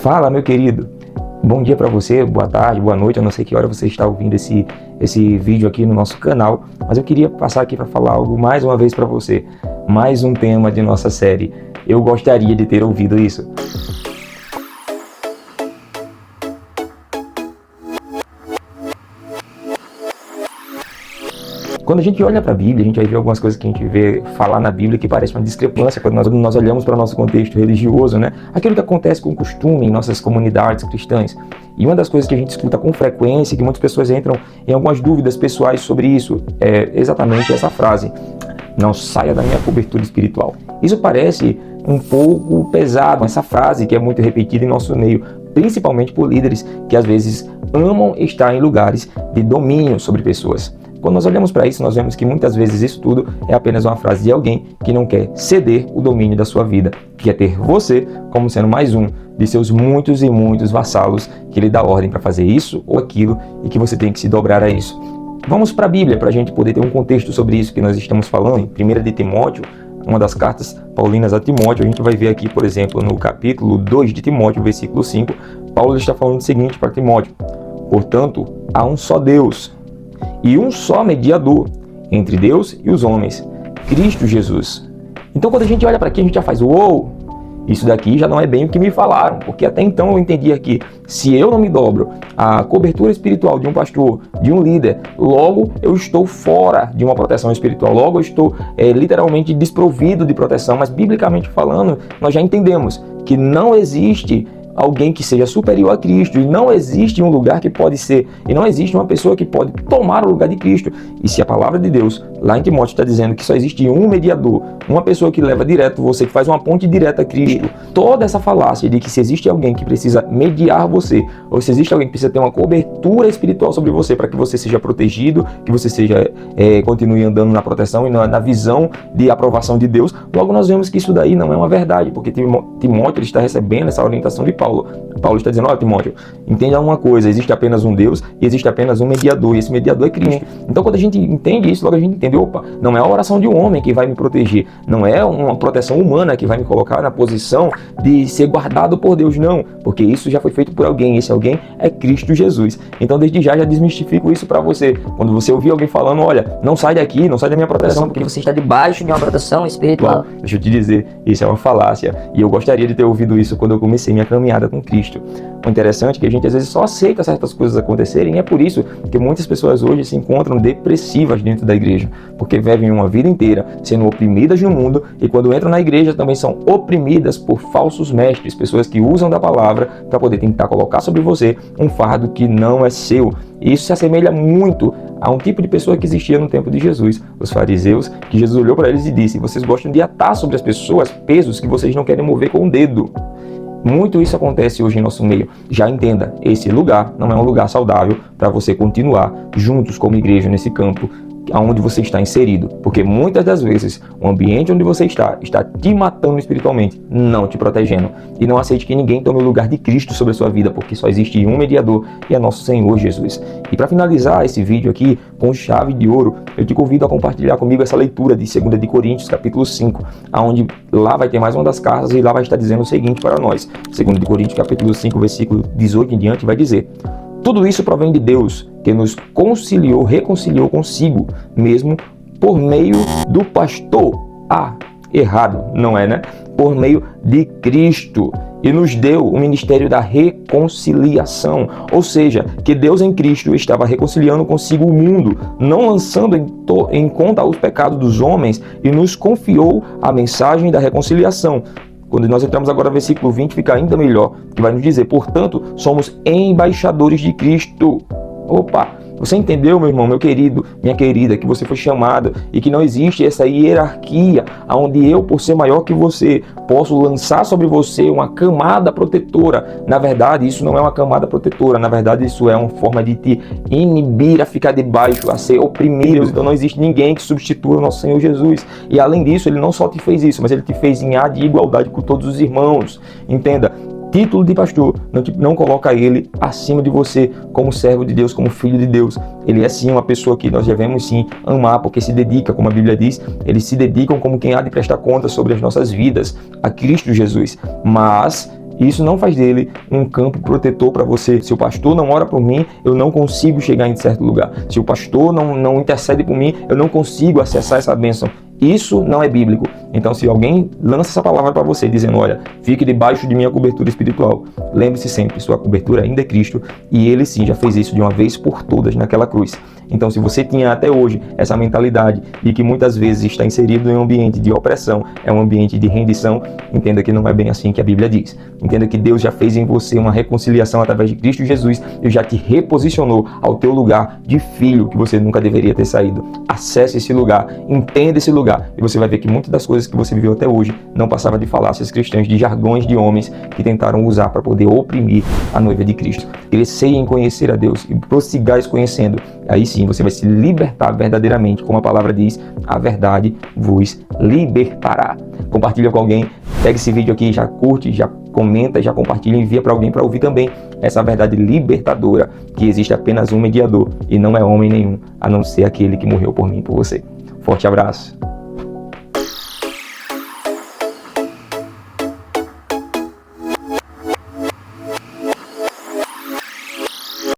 Fala, meu querido. Bom dia para você, boa tarde, boa noite. Eu não sei que hora você está ouvindo esse vídeo aqui no nosso canal, mas eu queria passar aqui para falar algo mais uma vez para você. Mais um tema de nossa série. Eu gostaria de ter ouvido isso. Quando a gente olha para a Bíblia, a gente vai ver algumas coisas que a gente vê falar na Bíblia que parece uma discrepância quando nós olhamos para o nosso contexto religioso, né? Aquilo que acontece com costume em nossas comunidades cristãs. E uma das coisas que a gente escuta com frequência, que muitas pessoas entram em algumas dúvidas pessoais sobre isso, é exatamente essa frase: não saia da minha cobertura espiritual. Isso parece um pouco pesado, essa frase que é muito repetida em nosso meio, principalmente por líderes que às vezes amam estar em lugares de domínio sobre pessoas. Quando nós olhamos para isso, nós vemos que muitas vezes isso tudo é apenas uma frase de alguém que não quer ceder o domínio da sua vida, que quer ter você como sendo mais um de seus muitos e muitos vassalos que lhe dá ordem para fazer isso ou aquilo e que você tem que se dobrar a isso. Vamos para a Bíblia para a gente poder ter um contexto sobre isso que nós estamos falando. Em 1 de Timóteo, uma das cartas paulinas a Timóteo, a gente vai ver aqui, por exemplo, no capítulo 2 de Timóteo, versículo 5, Paulo está falando o seguinte para Timóteo: portanto, há um só Deus e um só mediador entre Deus e os homens, Cristo Jesus. Então, quando a gente olha para aqui, a gente já faz: uou, isso daqui já não é bem o que me falaram, porque até então eu entendia que se eu não me dobro à cobertura espiritual de um pastor, de um líder, logo eu estou fora de uma proteção espiritual, logo eu estou literalmente desprovido de proteção. Mas biblicamente falando, nós já entendemos que não existe alguém que seja superior a Cristo, e não existe um lugar que pode ser, e não existe uma pessoa que pode tomar o lugar de Cristo. E se a palavra de Deus, lá em Timóteo, está dizendo que só existe um mediador, uma pessoa que leva direto você, que faz uma ponte direta a Cristo, toda essa falácia de que se existe alguém que precisa mediar você, ou se existe alguém que precisa ter uma cobertura espiritual sobre você para que você seja protegido, que você seja continue andando na proteção e na visão de aprovação de Deus, logo nós vemos que isso daí não é uma verdade, porque Timóteo ele está recebendo essa orientação de Paulo. Paulo está dizendo: olha, Timóteo, entenda uma coisa, existe apenas um Deus e existe apenas um mediador, e esse mediador é Cristo. Então, quando a gente entende isso, logo a gente entende: opa, não é a oração de um homem que vai me proteger, não é uma proteção humana que vai me colocar na posição de ser guardado por Deus, não, porque isso já foi feito por alguém, e esse alguém é Cristo Jesus. Então, desde já desmistifico isso para você. Quando você ouvir alguém falando: olha, não sai daqui, não sai da minha proteção, porque você está debaixo de uma proteção espiritual. Deixa eu te dizer, isso é uma falácia, e eu gostaria de ter ouvido isso quando eu comecei minha caminhada com Cristo. O interessante é que a gente às vezes só aceita certas coisas acontecerem, e é por isso que muitas pessoas hoje se encontram depressivas dentro da igreja, porque vivem uma vida inteira sendo oprimidas no mundo, e quando entram na igreja também são oprimidas por falsos mestres, pessoas que usam da palavra para poder tentar colocar sobre você um fardo que não é seu. E isso se assemelha muito a um tipo de pessoa que existia no tempo de Jesus, os fariseus, que Jesus olhou para eles e disse: vocês gostam de atar sobre as pessoas pesos que vocês não querem mover com o dedo. Muito isso acontece hoje em nosso meio. Já entenda, esse lugar não é um lugar saudável para você continuar juntos como igreja nesse campo onde você está inserido, porque muitas das vezes o ambiente onde você está te matando espiritualmente, não te protegendo. E não aceite que ninguém tome o lugar de Cristo sobre a sua vida, porque só existe um mediador, e é nosso Senhor Jesus. E para finalizar esse vídeo aqui com chave de ouro, eu te convido a compartilhar comigo essa leitura de 2 de Coríntios, capítulo 5, onde lá vai ter mais uma das cartas, e lá vai estar dizendo o seguinte para nós. 2 de Coríntios, capítulo 5, versículo 18 em diante, vai dizer: tudo isso provém de Deus, que nos reconciliou consigo mesmo por meio do pastor. Errado, não é, né? Por meio de Cristo, e nos deu o ministério da reconciliação. Ou seja, que Deus em Cristo estava reconciliando consigo o mundo, não lançando em conta os pecados dos homens, e nos confiou a mensagem da reconciliação. Quando nós entramos agora no versículo 20, fica ainda melhor, que vai nos dizer: portanto, somos embaixadores de Cristo. Opa! Você entendeu, meu irmão, meu querido, minha querida, que você foi chamado e que não existe essa hierarquia onde eu, por ser maior que você, posso lançar sobre você uma camada protetora. Na verdade, isso não é uma camada protetora. Na verdade, isso é uma forma de te inibir a ficar debaixo, a ser oprimido. Então não existe ninguém que substitua o nosso Senhor Jesus. E além disso, Ele não só te fez isso, mas Ele te fez em de igualdade com todos os irmãos. Entenda. Título de pastor não coloca ele acima de você como servo de Deus, como filho de Deus. Ele é sim uma pessoa que nós devemos sim amar, porque se dedica, como a Bíblia diz, eles se dedicam como quem há de prestar conta sobre as nossas vidas a Cristo Jesus. Mas E isso não faz dele um campo protetor para você. Se o pastor não ora por mim, eu não consigo chegar em certo lugar. Se o pastor não intercede por mim, eu não consigo acessar essa bênção. Isso não é bíblico. Então, se alguém lança essa palavra para você, dizendo, olha, fique debaixo de minha cobertura espiritual, lembre-se sempre, sua cobertura ainda é Cristo, e Ele sim já fez isso de uma vez por todas naquela cruz. Então, se você tinha até hoje essa mentalidade de que muitas vezes está inserido em um ambiente de opressão, é um ambiente de rendição, entenda que não é bem assim que a Bíblia diz. Entenda que Deus já fez em você uma reconciliação através de Cristo Jesus e já te reposicionou ao teu lugar de filho que você nunca deveria ter saído. Acesse esse lugar, entenda esse lugar, e você vai ver que muitas das coisas que você viveu até hoje não passava de falácias cristãs, de jargões de homens que tentaram usar para poder oprimir a noiva de Cristo. Crescei em conhecer a Deus e prossigais conhecendo. Aí sim você vai se libertar verdadeiramente, como a palavra diz, a verdade vos libertará. Compartilha com alguém, pega esse vídeo aqui, já curte, já comenta, já compartilha e envia para alguém para ouvir também essa verdade libertadora, que existe apenas um mediador e não é homem nenhum, a não ser aquele que morreu por mim e por você. Forte abraço.